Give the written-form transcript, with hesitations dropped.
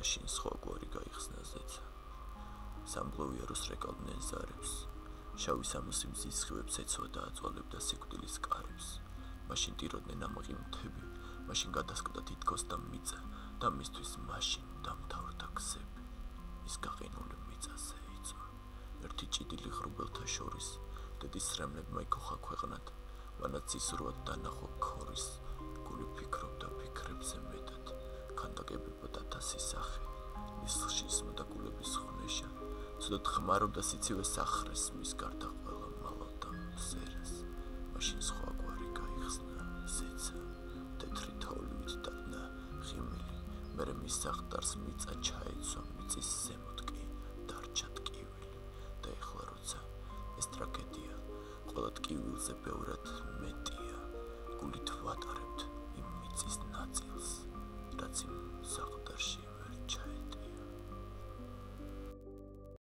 მაშინ სხვა გვარი გაიხსნა ზეცა. სამბლოვი აროს რეკავდნენ ზარებს. შავი სამოსი მზის სხივებს ეცვა და აწვალებდა სიკვდილის კარებს. მაშინ ტიროდნენ ამაღი მთები, მაშინ გადასკვდა თითქოს და მიწა და მისთვის მაშინ დამთავრდა გზები. ის გაყინული მიწაზე იწვა. ერთი ჭიდილი ღრუბელთა შორის დედის სრემლებმა იქოხა ქვეყნად, მანაც ისურვად დანახვა ქორის. გული ფიქრობდა ფიქრებზე მეტად, ქანდაკებებოდა თასი სახე, ნისლში ისმოდა გულების ხვნეშა, ცუდად ხმარობდა სიცივე სახრეს, მის გარდა ყველა მალავდა მზერას. მაშინ სხვა გვარი გაიხსნა ზეცა, თეთრი თოვლივით დადნა ღიმილი, მერე მის საღდარს მიწა ჩაეცვა, მიწის ზემოთ კი დარჩა ტკივილი. და ეხლა როცა ეს ტრაგედია ყველა ტკივილზე ბევრად მეტია, გულით ვატარებთ იმ მიწის ნაწილს, რაც იმ საღდარში ვერ ჩაეცვა.